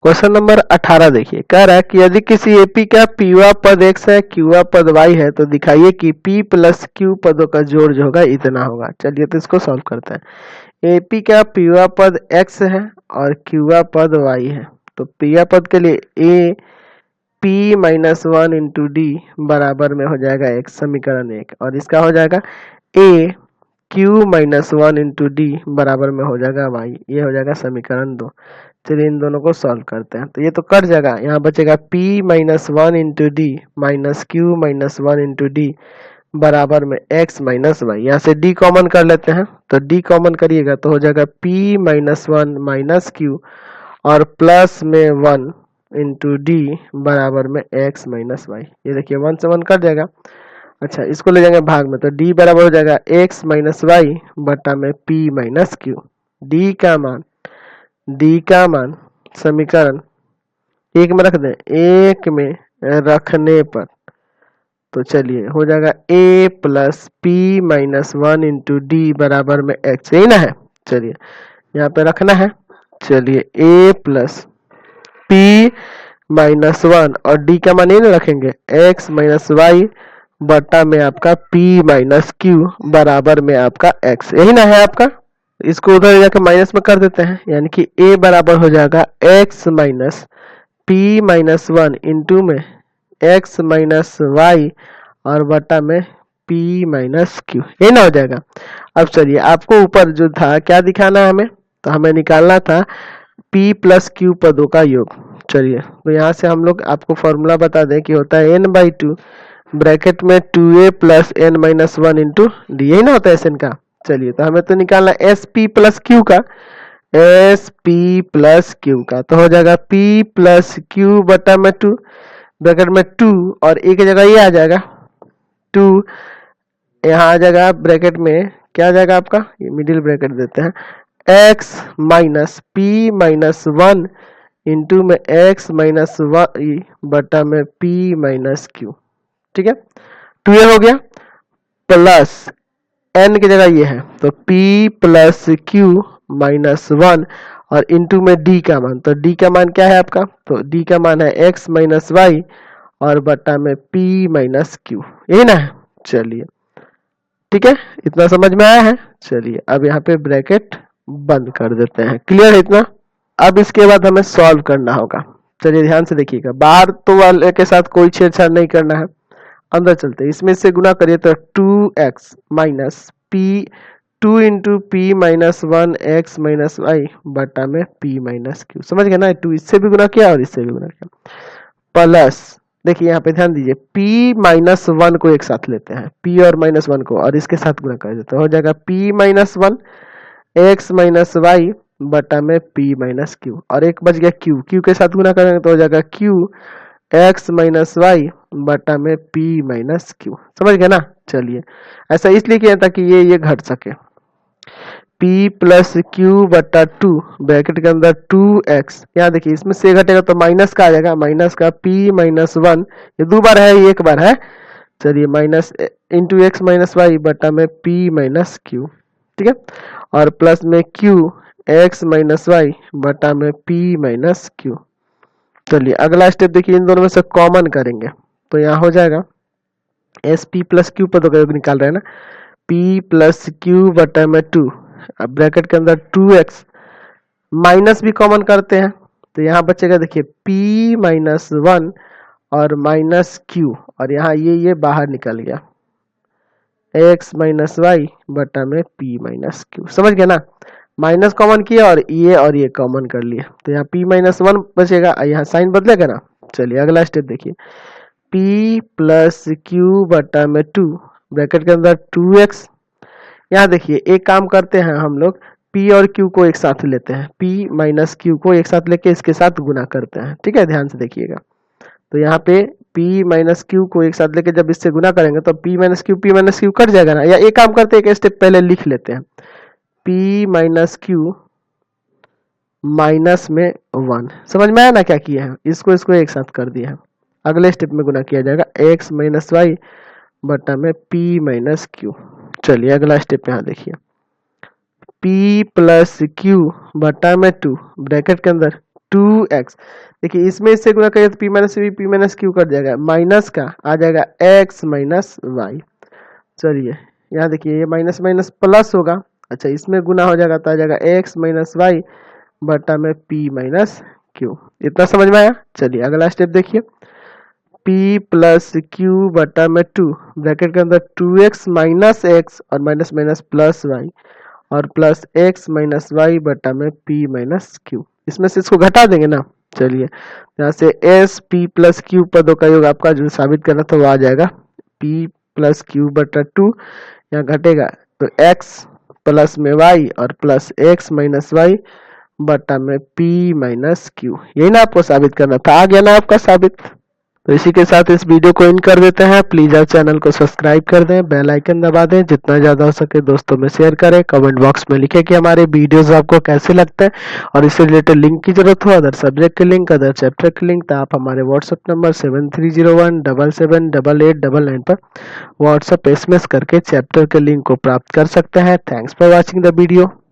Question number 18 देखिए, कह रहा है कि यदि किसी एपी का पीवा पद x है, क्यूवा पद y है, तो दिखाइए कि p प्लस क्यू पदों का जोड़ जो होगा इतना होगा। चलिए तो इसको सॉल्व करते हैं। एपी का पीवा पद x है और क्यूवा पद y है, तो पीवा पद के लिए ए p माइनस 1 इंटू डी बराबर में हो जाएगा x, समीकरण 1, और इसका हो जाएगा ए क्यू माइनस 1 इंटू डी बराबर में हो जाएगा y, ये हो जाएगा समीकरण 2। चलिए इन दोनों को सॉल्व करते हैं, तो ये तो कट जाएगा, यहाँ बचेगा p minus 1 into D minus Q minus 1 into D बराबर में x माइनस वाई। यहाँ से d कॉमन कर लेते हैं, तो d कॉमन करिएगा तो हो जाएगा p माइनस 1 माइनस क्यू और प्लस में 1 इंटू डी बराबर में x माइनस वाई। ये देखिए 1 से 1 कट जाएगा। अच्छा, इसको ले जाएंगे भाग में, तो d बराबर हो जाएगा x माइनस वाई बटा में p माइनस क्यू। डी का मान समीकरण 1 में रख दें, 1 में रखने पर तो चलिए हो जाएगा a plus P minus 1 into D बराबर में x, यही ना है। चलिए यहाँ पे रखना है, चलिए a प्लस पी माइनस 1 और d का मान ये ना रखेंगे, x माइनस वाई बटा में आपका p माइनस क्यू बराबर में आपका x, यही ना है आपका। इसको उधर जाकर माइनस में कर देते हैं, यानी कि a बराबर हो जाएगा x minus P minus 1 into में x माइनस वाई और बटा में p माइनस क्यू, ये ना हो जाएगा। अब चलिए आपको ऊपर जो था क्या दिखाना है हमें, तो हमें निकालना था p प्लस क्यू पदों का योग। चलिए तो यहाँ से हम लोग आपको फॉर्मूला बता दें कि होता है n/2 ब्रैकेट में 2a plus n minus 1 into D, यही ना होता है SN का। चलिए तो हमें तो निकालना एस पी प्लस क्यू का, एस पी प्लस क्यू का, तो हो जाएगा p प्लस क्यू बटा में 2 ब्रैकेट में 2 और एक की जगह ये आ जाएगा 2, यहाँ आ जाएगा ब्रैकेट में क्या आ जाएगा आपका, ये मिडिल ब्रैकेट देते हैं, x minus P minus 1 into में x माइनस वाई बटा में p माइनस क्यू। ठीक है, 2 ये हो गया प्लस n की जगह ये है, तो p प्लस क्यू माइनस 1 और इंटू में d का मान, तो d का मान क्या है आपका, तो d का मान है x माइनस वाई और बटा में p माइनस क्यू, यही ना है। चलिए ठीक है, इतना समझ में आया है। चलिए अब यहाँ पे ब्रैकेट बंद कर देते हैं, क्लियर है इतना। अब इसके बाद हमें सॉल्व करना होगा। चलिए ध्यान से देखिएगा, बाहर तो वाले के साथ कोई छेड़छाड़ नहीं करना है, अंदर चलते, इसमें से गुना करिए तो 2x minus p 2 into p minus 1 x minus y बटा में p माइनस क्यू, समझ गए ना। 2 इससे भी गुना किया और इससे भी गुना किया, प्लस देखिए यहाँ पे ध्यान दीजिए p माइनस 1 को एक साथ लेते हैं, p और माइनस 1 को, और इसके साथ गुना कर देते हैं, हो जाएगा p minus 1 x minus y बटा में p माइनस क्यू, और एक बच गया q, q के साथ गुना करेंगे तो हो जाएगा q एक्स माइनस वाई बटा में p माइनस क्यू, समझ गए ना। चलिए ऐसा इसलिए किया ताकि ये घट सके, p प्लस क्यू बटा 2 ब्रैकेट के अंदर 2x, यहाँ देखिए इसमें से घटेगा तो माइनस का आ जाएगा, माइनस का p माइनस 1, ये 2 बार है, ये 1 बार है। चलिए minus into x minus y बटा में p माइनस क्यू, ठीक है, और प्लस में q एक्स माइनस वाई बटा में p माइनस क्यू। चलिए अगला स्टेप देखिए, इन दोनों में से कॉमन करेंगे तो यहाँ हो जाएगा एस पी प्लस क्यू पदों का योग निकाल रहे हैं ना, p प्लस क्यू बटा में 2, अब ब्रैकेट के अंदर 2x, माइनस भी कॉमन करते हैं तो यहाँ बचेगा देखिए p माइनस 1 और माइनस क्यू, और यहाँ ये बाहर निकल गया x माइनस वाई बटा में p माइनस क्यू, समझ गए ना। माइनस कॉमन किया और ये कॉमन कर लिए, तो यहाँ p माइनस 1 बचेगा, यहाँ साइन बदलेगा ना। चलिए अगला स्टेप देखिए, p प्लस क्यू बटा में 2 ब्रैकेट के अंदर 2x, यहाँ देखिए एक काम करते हैं हम लोग, p और q को एक साथ लेते हैं, p माइनस क्यू को एक साथ लेके इसके साथ गुना करते हैं, ठीक है, ध्यान से देखिएगा। तो यहाँ पे p माइनस क्यू को एक साथ लेके जब इससे गुना करेंगे तो p माइनस क्यू कट जाएगा ना, या एक काम करते हैं, एक स्टेप पहले लिख लेते हैं, p माइनस क्यू माइनस में 1, समझ में आया ना क्या किया है, इसको एक साथ कर दिया है। अगले स्टेप में गुना किया जाएगा x माइनस वाई बटा में p माइनस क्यू। चलिए अगला स्टेप यहाँ देखिए, p प्लस क्यू बटा में 2 ब्रैकेट के अंदर 2x। देखिए इसमें इससे गुणा करें तो p minus v p minus Q cut जाएगा, माइनस का आ जाएगा x माइनस वाई। चलिए यहाँ देखिए ये माइनस माइनस प्लस होगा, अच्छा इसमें गुना हो जाएगा तो आ जाएगा x माइनस वाई बटा में p माइनस क्यू। इतना समझ में आया। चलिए अगला स्टेप देखिए, p प्लस क्यू बटा में 2 ब्रैकेट के अंदर 2x माइनस एक्स और माइनस माइनस प्लस वाई और प्लस x माइनस वाई बटा में p माइनस क्यू। इसमें से इसको घटा देंगे ना। चलिए यहाँ से एस पी प्लस क्यू पदों का योग आपका जो साबित करना था वो आ जाएगा p प्लस क्यू बटा 2, यहाँ घटेगा तो x प्लस में y और प्लस x माइनस वाई बटा में p माइनस क्यू। यही ना आपको साबित करना था, आ गया ना आपका साबित। तो इसी के साथ इस वीडियो को एंड कर देते हैं। प्लीज आप चैनल को सब्सक्राइब कर दें, बेल आइकन दबा दें, जितना ज़्यादा हो सके दोस्तों में शेयर करें, कमेंट बॉक्स में लिखें कि हमारे वीडियोस आपको कैसे लगते हैं और इससे रिलेटेड लिंक की जरूरत हो, अदर सब्जेक्ट के लिंक, अदर चैप्टर के लिंक, तो आप हमारे व्हाट्सएप नंबर 7301778899 पर व्हाट्सएप SMS करके चैप्टर के लिंक को प्राप्त कर सकते हैं। Thanks for watching the video.